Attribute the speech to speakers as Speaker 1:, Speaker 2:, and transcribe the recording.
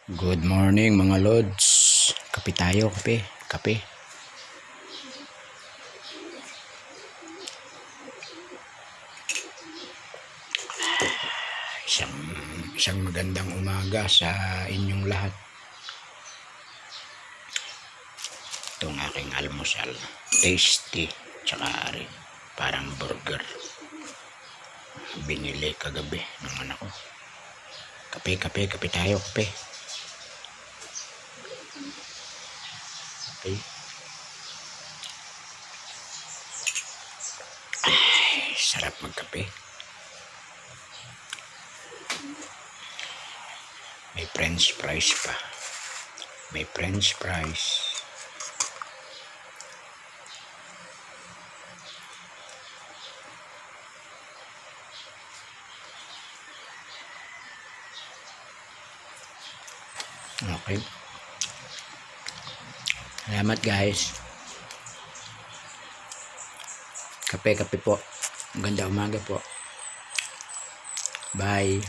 Speaker 1: Good morning mga lods. Kape tayo, kape. Kape. Isang magandang umaga sa inyong lahat. Itong aking almusal. Tasty. Tsaka rin. Parang burger. Binili kagabi ng anak ko. Kape tayo, kape. Okay. Ay, sarap magkape. May french fries pa. May french fries. Okay. Salamat guys. Kape po. Maganda umaga po. Bye.